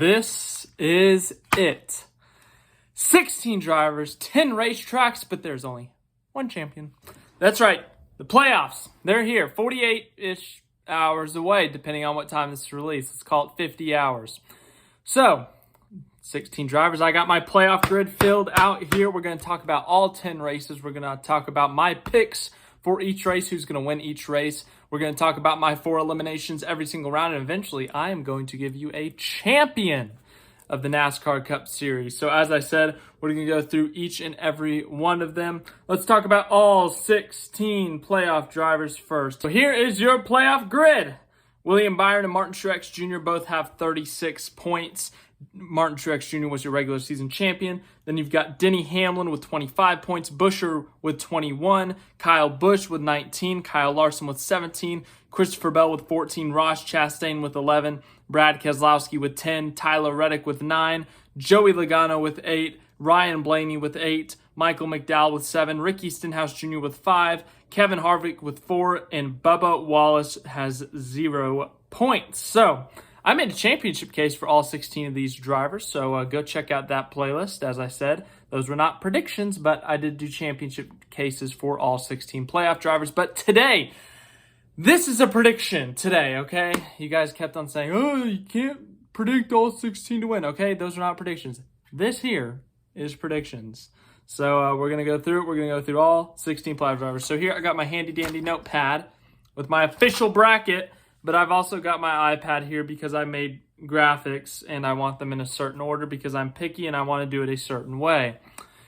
This is it. 16 drivers, 10 racetracks, but there's only one champion. That's right, the playoffs. They're here, 48-ish hours away, depending on what time this is released. Let's call it 50 hours. So, 16 drivers. I got my playoff grid filled out here. We're going to talk about all 10 races. We're going to talk about my picks for each race, who's going to win each race. We're going to talk about my 4 eliminations every single round, and eventually I am going to give you a champion of the NASCAR Cup Series. So as I said, we're going to go through each and every one of them. Let's talk about all 16 playoff drivers first. So here is your playoff grid. William Byron and Martin Truex Jr. both have 36 points. Martin Truex Jr. was your regular season champion. Then you've got Denny Hamlin with 25 points, Buescher with 21, Kyle Busch with 19, Kyle Larson with 17, Christopher Bell with 14, Ross Chastain with 11, Brad Keselowski with 10, Tyler Reddick with 9, Joey Logano with 8, Ryan Blaney with 8, Michael McDowell with 7, Ricky Stenhouse Jr. with 5, Kevin Harvick with 4, and Bubba Wallace has 0 points. So I made a championship case for all 16 of these drivers, so go check out that playlist. As I said, those were not predictions, but I did do championship cases for all 16 playoff drivers. But today, this is a prediction today, okay? You guys kept on saying, oh, you can't predict all 16 to win, okay? Those are not predictions. This here is predictions. So we're going to go through it. We're going to go through all 16 playoff drivers. So here I got my handy-dandy notepad with my official bracket. But I've also got my iPad here because I made graphics and I want them in a certain order because I'm picky and I want to do it a certain way.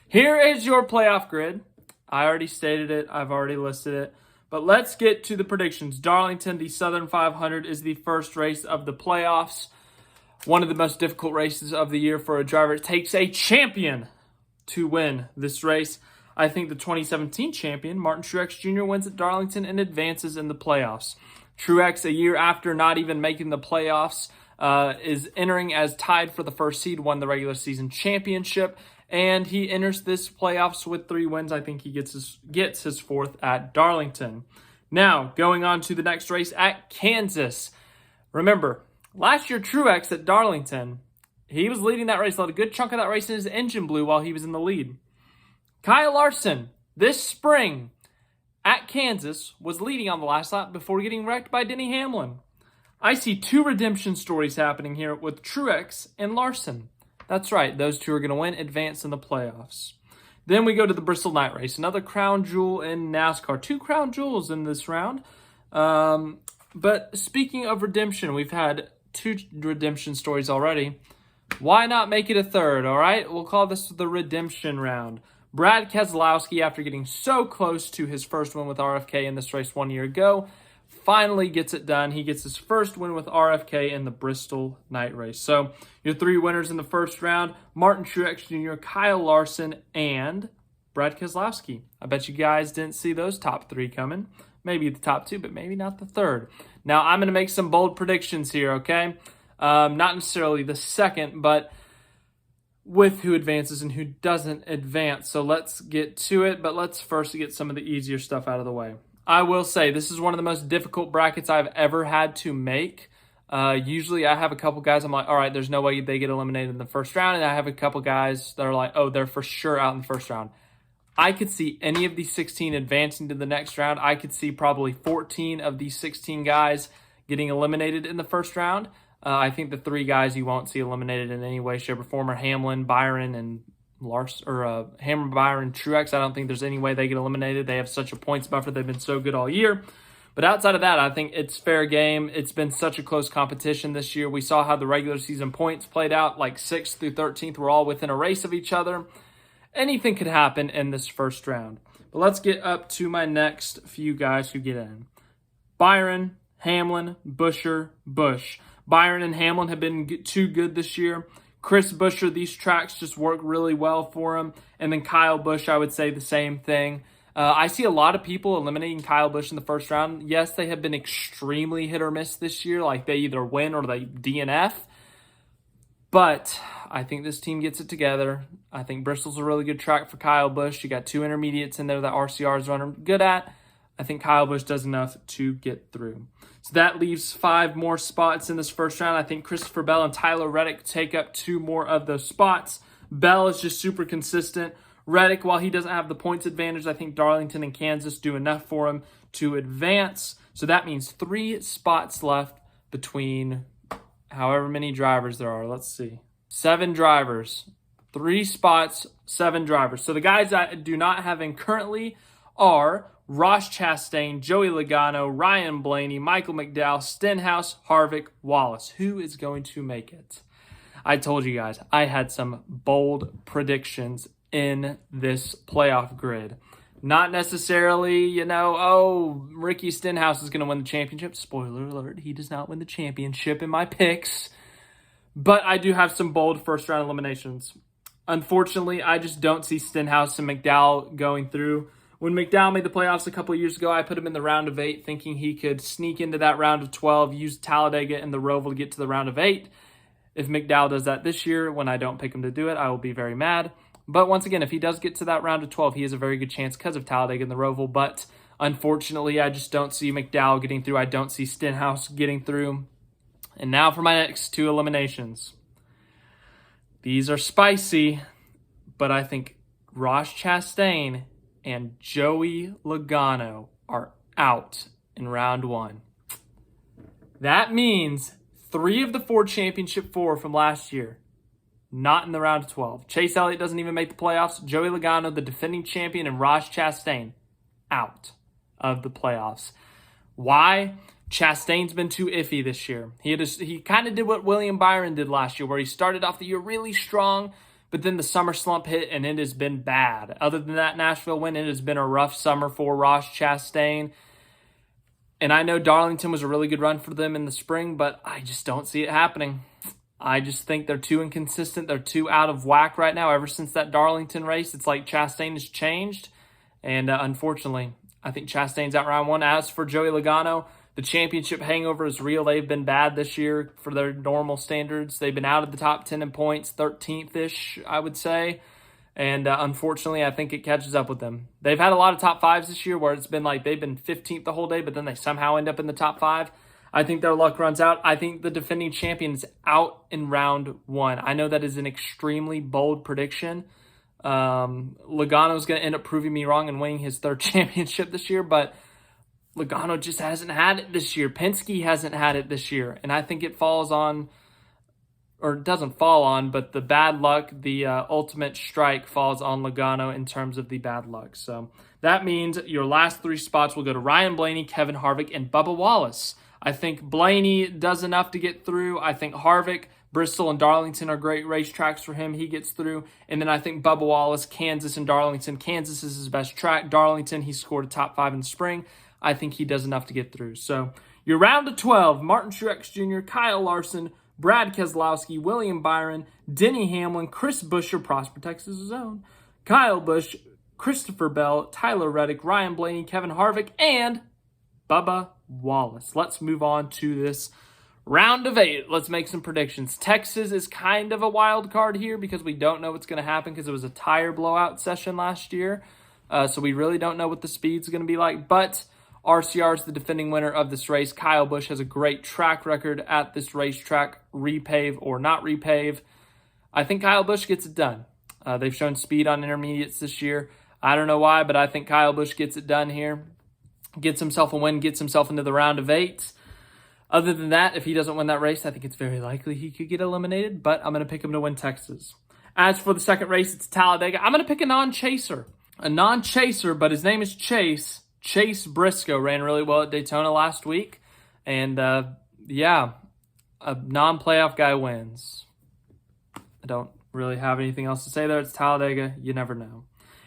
Here is your playoff grid. I already stated it. I've already listed it. But let's get to the predictions. Darlington, the Southern 500, is the first race of the playoffs. One of the most difficult races of the year for a driver. It takes a champion to win this race. I think the 2017 champion, Martin Truex Jr., wins at Darlington and advances in the playoffs. Truex, a year after not even making the playoffs, is entering as tied for the first seed, won the regular season championship, and he enters this playoffs with 3 wins. I think he gets his 4th at Darlington. Now, going on to the next race at Kansas. Remember, last year Truex at Darlington, he was leading that race, let a good chunk of that race in his engine blew while he was in the lead. Kyle Larson, this spring, at Kansas, was leading on the last lap before getting wrecked by Denny Hamlin. I see 2 redemption stories happening here with Truex and Larson. That's right, those 2 are going to win, advance in the playoffs. Then we go to the Bristol Night Race, another crown jewel in NASCAR. 2 crown jewels in this round. But speaking of redemption, we've had 2 redemption stories already. Why not make it a third, all right? We'll call this the redemption round. Brad Keselowski, after getting so close to his first win with RFK in this race 1 year ago, finally gets it done. He gets his first win with RFK in the Bristol Night Race. So your 3 winners in the first round, Martin Truex Jr., Kyle Larson, and Brad Keselowski. I bet you guys didn't see those top 3 coming. Maybe the top 2, but maybe not the third. Now, I'm going to make some bold predictions here, okay? Not necessarily the second, but with who advances and who doesn't advance. So let's get to it, but let's first get some of the easier stuff out of the way. I will say this is one of the most difficult brackets I've ever had to make. Usually I have a couple guys, I'm like, all right, there's no way they get eliminated in the first round. And I have a couple guys that are like, oh, they're for sure out in the first round. I could see any of these 16 advancing to the next round. I could see probably 14 of these 16 guys getting eliminated in the first round. I think the 3 guys you won't see eliminated in any way, shape, or form are Hamlin, Byron, and Hamlin, Byron, Truex. I don't think there's any way they get eliminated. They have such a points buffer. They've been so good all year. But outside of that, I think it's fair game. It's been such a close competition this year. We saw how the regular season points played out, like 6th through 13th were all within a race of each other. Anything could happen in this first round. But let's get up to my next few guys who get in. Byron, Hamlin, Buescher, Busch. Byron and Hamlin have been too good this year. Chris Buescher, these tracks just work really well for him. And then Kyle Busch, I would say the same thing. I see a lot of people eliminating Kyle Busch in the first round. Yes, they have been extremely hit or miss this year. Like they either win or they DNF. But I think this team gets it together. I think Bristol's a really good track for Kyle Busch. You got 2 intermediates in there that RCR is running good at. I think Kyle Busch does enough to get through. So that leaves 5 more spots in this first round. I think Christopher Bell and Tyler Reddick take up 2 more of those spots. Bell is just super consistent. Reddick, while he doesn't have the points advantage, I think Darlington and Kansas do enough for him to advance. So that means 3 spots left between however many drivers there are. Let's see. 7 drivers. 3 spots, 7 drivers. So the guys that I do not have in currently are Ross Chastain, Joey Logano, Ryan Blaney, Michael McDowell, Stenhouse, Harvick, Wallace. Who is going to make it? I told you guys, I had some bold predictions in this playoff grid. Not necessarily, Ricky Stenhouse is going to win the championship. Spoiler alert, he does not win the championship in my picks. But I do have some bold first-round eliminations. Unfortunately, I just don't see Stenhouse and McDowell going through. When McDowell made the playoffs a couple of years ago, I put him in the round of 8, thinking he could sneak into that round of 12, use Talladega and the Roval to get to the round of 8. If McDowell does that this year, when I don't pick him to do it, I will be very mad. But once again, if he does get to that round of 12, he has a very good chance because of Talladega and the Roval. But unfortunately, I just don't see McDowell getting through. I don't see Stenhouse getting through. And now for my next 2 eliminations. These are spicy, but I think Ross Chastain and Joey Logano are out in round 1. That means 3 of the 4 championship 4 from last year, not in the round of 12. Chase Elliott doesn't even make the playoffs. Joey Logano, the defending champion, and Ross Chastain out of the playoffs. Why? Chastain's been too iffy this year. He kind of did what William Byron did last year, where he started off the year really strong, but then the summer slump hit, and it has been bad. Other than that Nashville win, it has been a rough summer for Ross Chastain. And I know Darlington was a really good run for them in the spring, but I just don't see it happening. I just think they're too inconsistent. They're too out of whack right now. Ever since that Darlington race, it's like Chastain has changed. And unfortunately, I think Chastain's out round 1. As for Joey Logano, the championship hangover is real. They've been bad this year for their normal standards. They've been out of the top 10 in points, 13th-ish, I would say. And unfortunately, I think it catches up with them. They've had a lot of top 5s this year where it's been like they've been 15th the whole day, but then they somehow end up in the top 5. I think their luck runs out. I think the defending champion is out in round 1. I know that is an extremely bold prediction. Logano is going to end up proving me wrong and winning his 3rd championship this year, but Logano just hasn't had it this year. Penske hasn't had it this year. And I think it falls on, or it doesn't fall on, but the bad luck, the ultimate strike falls on Logano in terms of the bad luck. So that means your last 3 spots will go to Ryan Blaney, Kevin Harvick, and Bubba Wallace. I think Blaney does enough to get through. I think Harvick, Bristol, and Darlington are great racetracks for him. He gets through. And then I think Bubba Wallace, Kansas, and Darlington. Kansas is his best track. Darlington, he scored a top 5 in the spring. I think he does enough to get through. So your round of 12, Martin Truex Jr., Kyle Larson, Brad Keselowski, William Byron, Denny Hamlin, Chris Buescher, Prosper, Texas' own, Kyle Busch, Christopher Bell, Tyler Reddick, Ryan Blaney, Kevin Harvick, and Bubba Wallace. Let's move on to this round of 8. Let's make some predictions. Texas is kind of a wild card here because we don't know what's going to happen because it was a tire blowout session last year. So we really don't know what the speed's going to be like, but RCR is the defending winner of this race. Kyle Busch has a great track record at this racetrack, repave or not repave. I think Kyle Busch gets it done. They've shown speed on intermediates this year. I don't know why, but I think Kyle Busch gets it done here. Gets himself a win, gets himself into the round of 8. Other than that, if he doesn't win that race, I think it's very likely he could get eliminated, but I'm going to pick him to win Texas. As for the second race, it's Talladega. I'm going to pick a non-chaser. A non-chaser, but his name is Chase. Chase Briscoe ran really well at Daytona last week. And, a non-playoff guy wins. I don't really have anything else to say there. It's Talladega. You never know.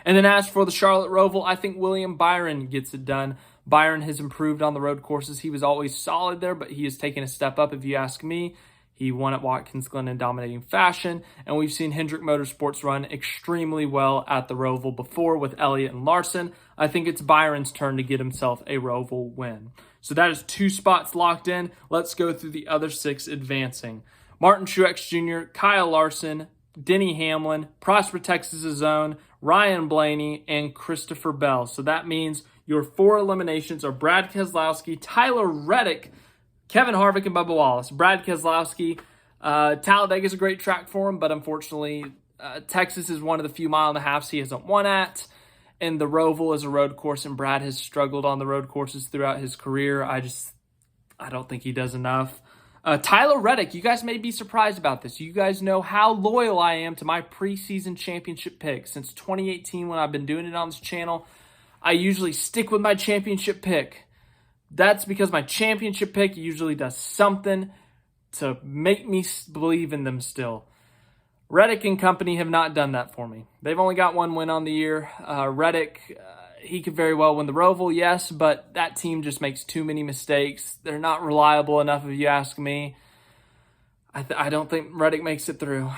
And then as for the Charlotte Roval, I think William Byron gets it done. Byron has improved on the road courses. He was always solid there, but he has taken a step up, if you ask me. He won at Watkins Glen in dominating fashion, and we've seen Hendrick Motorsports run extremely well at the Roval before with Elliott and Larson. I think it's Byron's turn to get himself a Roval win. So that is 2 spots locked in. Let's go through the other 6 advancing. Martin Truex Jr., Kyle Larson, Denny Hamlin, Prosper Texas' own, Ryan Blaney, and Christopher Bell. So that means Your 4 eliminations are Brad Keselowski, Tyler Reddick, Kevin Harvick, and Bubba Wallace. Brad Keselowski, Talladega is a great track for him, but unfortunately, Texas is one of the few mile-and-a-halfs he hasn't won at. And the Roval is a road course, and Brad has struggled on the road courses throughout his career. I don't think he does enough. Tyler Reddick, you guys may be surprised about this. You guys know how loyal I am to my preseason championship pick. Since 2018, when I've been doing it on this channel, I usually stick with my championship pick. That's because my championship pick usually does something to make me believe in them still. Reddick and company have not done that for me. They've only got 1 win on the year. Reddick, he could very well win the Roval, yes, but that team just makes too many mistakes. They're not reliable enough, if you ask me. I don't think Reddick makes it through.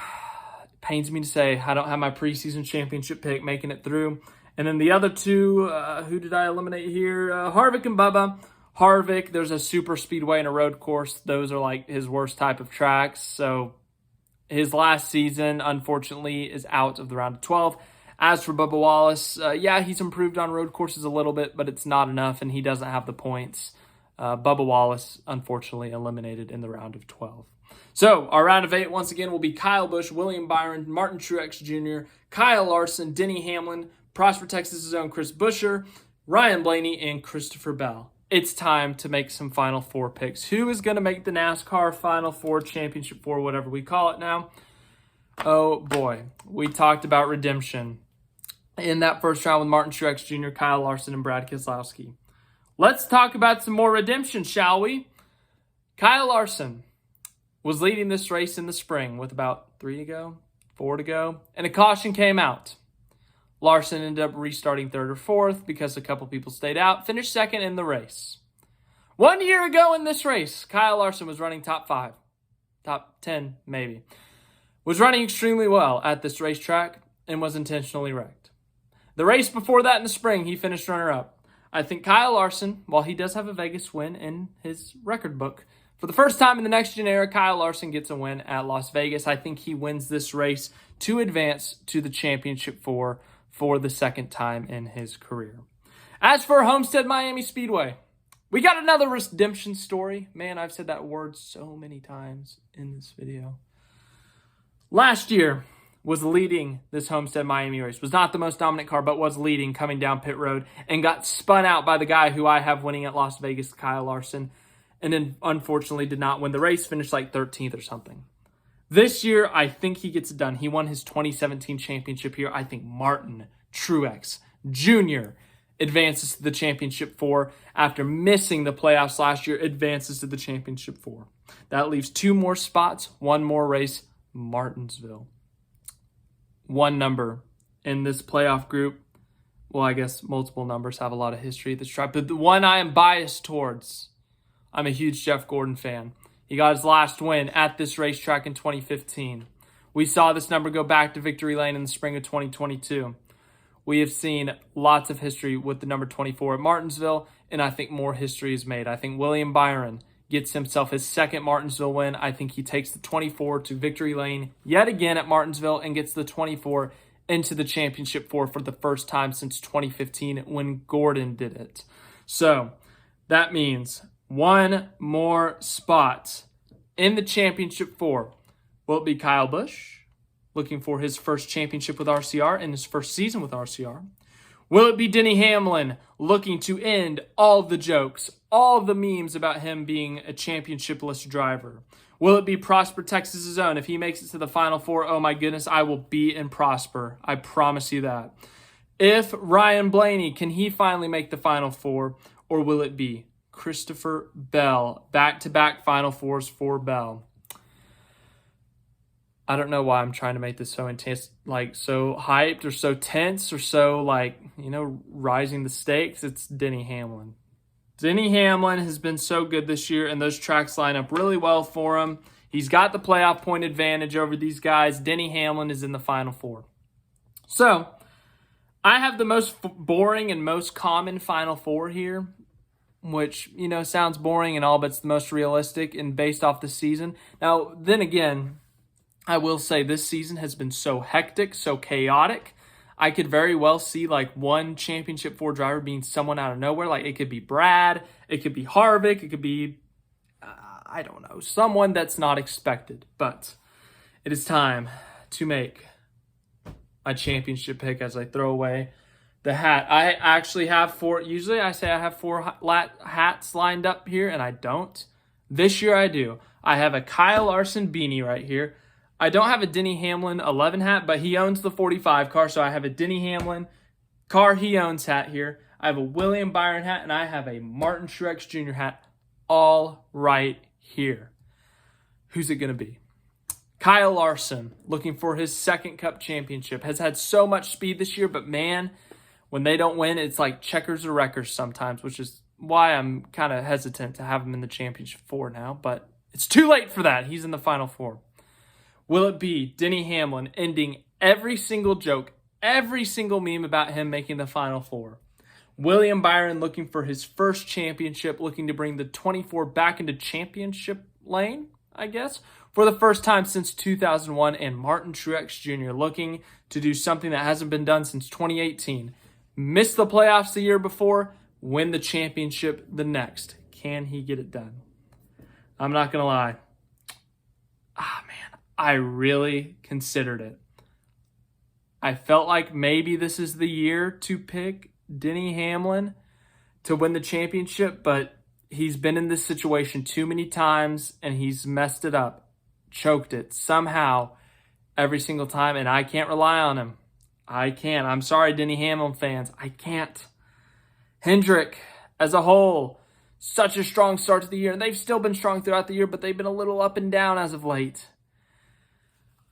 It pains me to say I don't have my preseason championship pick making it through. And then the other 2, who did I eliminate here? Harvick and Bubba. Harvick, there's a super speedway and a road course. Those are like his worst type of tracks. So his last season, unfortunately, is out of the round of 12. As for Bubba Wallace, yeah, he's improved on road courses a little bit, but it's not enough, and he doesn't have the points. Bubba Wallace, unfortunately, eliminated in the round of 12. So our round of 8, once again, will be Kyle Busch, William Byron, Martin Truex Jr., Kyle Larson, Denny Hamlin, Prosper, Texas' own Chris Buescher, Ryan Blaney, and Christopher Bell. It's time to make some Final Four picks. Who is going to make the NASCAR Final Four, Championship Four, whatever we call it now? Oh, boy. We talked about redemption in that first round with Martin Truex Jr., Kyle Larson, and Brad Keselowski. Let's talk about some more redemption, shall we? Kyle Larson was leading this race in the spring with about 4 to go, and a caution came out. Larson ended up restarting 3rd or 4th because a couple people stayed out, finished 2nd in the race. 1 year ago in this race, Kyle Larson was running top 5, top 10 maybe. Was running extremely well at this racetrack and was intentionally wrecked. The race before that in the spring, he finished runner-up. I think Kyle Larson, while he does have a Vegas win in his record book, for the first time in the next-gen era, Kyle Larson gets a win at Las Vegas. I think he wins this race to advance to the Championship Four for the 2nd time in his career. As for Homestead Miami Speedway, we got another redemption story. Man, I've said that word so many times in this video. Last year was leading this Homestead Miami race. Was not the most dominant car, but was leading coming down pit road and got spun out by the guy who I have winning at Las Vegas, Kyle Larson, and then unfortunately did not win the race, finished like 13th or something. This year, I think he gets it done. He won his 2017 championship here. I think Martin Truex Jr. advances to the Championship Four after missing the playoffs last year, advances to the Championship Four. That leaves 2 more spots, 1 more race, Martinsville. 1 number in this playoff group. Well, I guess multiple numbers have a lot of history at this track, but the one I am biased towards, I'm a huge Jeff Gordon fan. He got his last win at this racetrack in 2015. We saw this number go back to victory lane in the spring of 2022. We have seen lots of history with the number 24 at Martinsville, and I think more history is made. I think William Byron gets himself his 2nd Martinsville win. I think he takes the 24 to victory lane yet again at Martinsville and gets the 24 into the Championship Four for the first time since 2015 when Gordon did it. So that means 1 more spot in the Championship Four. Will it be Kyle Busch, looking for his first championship with RCR in his first season with RCR? Will it be Denny Hamlin, looking to end all the jokes, all the memes about him being a championship-less driver? Will it be Prosper, Texas' own? If he makes it to the Final Four, oh my goodness, I will be in Prosper. I promise you that. If Ryan Blaney, can he finally make the Final Four? Or will it be Christopher Bell? Back-to-back Final Fours for Bell. I don't know why I'm trying to make this so intense, like so hyped or so tense or so like, rising the stakes. It's Denny Hamlin. Denny Hamlin has been so good this year, and those tracks line up really well for him. He's got the playoff point advantage over these guys. Denny Hamlin is in the Final Four. So, I have the most boring and most common Final Four here, which, sounds boring and all, but it's the most realistic and based off the season. Now, then again, I will say this season has been so hectic, so chaotic. I could very well see like one championship 4 driver being someone out of nowhere. Like it could be Brad, it could be Harvick, it could be, I don't know, someone that's not expected. But it is time to make my championship pick as I throw away the hat. I actually have 4. Usually I say I have 4 hats lined up here, and I don't. This year I do. I have a Kyle Larson beanie right here. I don't have a Denny Hamlin 11 hat, but he owns the 45 car, so I have a Denny Hamlin car he owns hat here. I have a William Byron hat, and I have a Martin Truex Jr. hat all right here. Who's it going to be? Kyle Larson, looking for his 2nd Cup championship, has had so much speed this year, but man, when they don't win, it's like checkers or wreckers sometimes, which is why I'm kind of hesitant to have him in the championship 4 now, but it's too late for that. He's in the final 4. Will it be Denny Hamlin ending every single joke, every single meme about him making the final 4? William Byron looking for his first championship, looking to bring the 24 back into championship lane, I guess, for the first time since 2001, and Martin Truex Jr. looking to do something that hasn't been done since 2018. Missed the playoffs the year before, win the championship the next. Can he get it done? I'm not going to lie. Man, I really considered it. I felt like maybe this is the year to pick Denny Hamlin to win the championship, but he's been in this situation too many times, and he's messed it up, choked it somehow every single time, and I can't rely on him. I can't. I'm sorry, Denny Hamlin fans. I can't. Hendrick, as a whole, such a strong start to the year, and they've still been strong throughout the year, but they've been a little up and down as of late.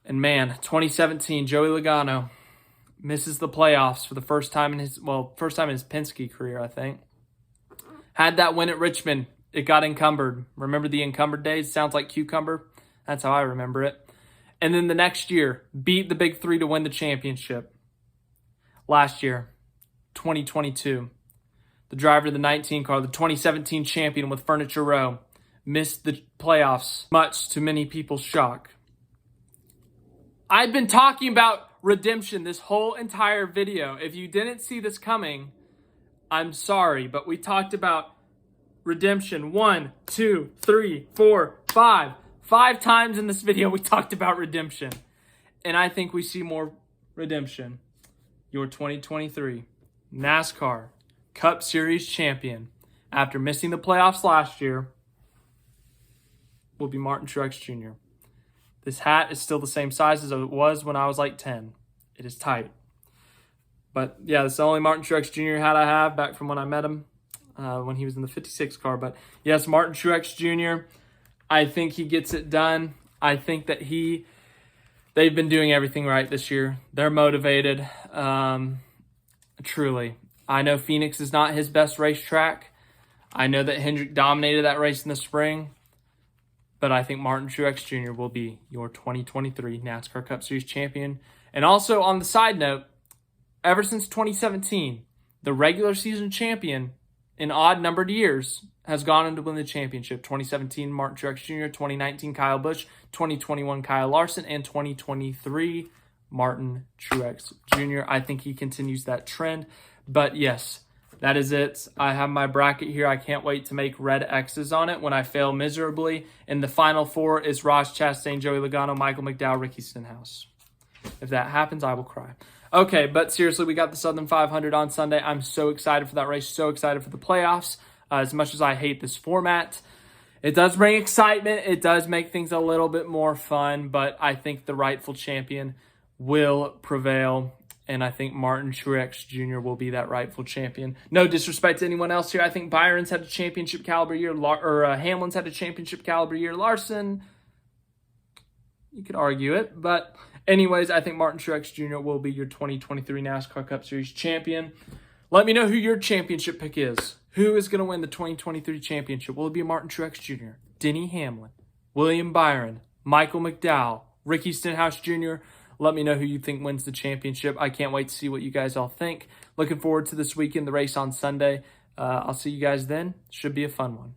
And man, 2017, Joey Logano misses the playoffs for the first time in his Penske career, I think. Had that win at Richmond. It got encumbered. Remember the encumbered days? Sounds like cucumber. That's how I remember it. And then the next year, beat the big 3 to win the championship. Last year, 2022, the driver of the 19 car, the 2017 champion with Furniture Row, missed the playoffs, much to many people's shock. I've been talking about redemption this whole entire video. If you didn't see this coming, I'm sorry, but we talked about redemption 1, 2, 3, 4, 5. 5 times in this video we talked about redemption. And I think we see more redemption. Your 2023 NASCAR Cup Series champion, after missing the playoffs last year, will be Martin Truex Jr. This hat is still the same size as it was when I was like 10. It is tight. But yeah, it's the only Martin Truex Jr. hat I have back from when I met him when he was in the 56 car. But yes, Martin Truex Jr., I think he gets it done. I think that they've been doing everything right this year. They're motivated, truly. I know Phoenix is not his best racetrack. I know that Hendrick dominated that race in the spring. But I think Martin Truex Jr. will be your 2023 NASCAR Cup Series champion. And also, on the side note, ever since 2017, the regular season champion in odd-numbered years has gone on to win the championship. 2017, Martin Truex Jr., 2019, Kyle Busch, 2021, Kyle Larson, and 2023, Martin Truex Jr. I think he continues that trend. But yes, that is it. I have my bracket here. I can't wait to make red X's on it when I fail miserably. And the final 4 is Ross Chastain, Joey Logano, Michael McDowell, Ricky Stenhouse. If that happens, I will cry. Okay, but seriously, we got the Southern 500 on Sunday. I'm so excited for that race, so excited for the playoffs. As much as I hate this format, it does bring excitement. It does make things a little bit more fun, but I think the rightful champion will prevail. And I think Martin Truex Jr. will be that rightful champion. No disrespect to anyone else here. I think Byron's had a championship caliber year, Hamlin's had a championship caliber year. Larson, you could argue it. But anyways, I think Martin Truex Jr. will be your 2023 NASCAR Cup Series champion. Let me know who your championship pick is. Who is going to win the 2023 championship? Will it be Martin Truex Jr., Denny Hamlin, William Byron, Michael McDowell, Ricky Stenhouse Jr.? Let me know who you think wins the championship. I can't wait to see what you guys all think. Looking forward to this weekend, the race on Sunday. I'll see you guys then. Should be a fun one.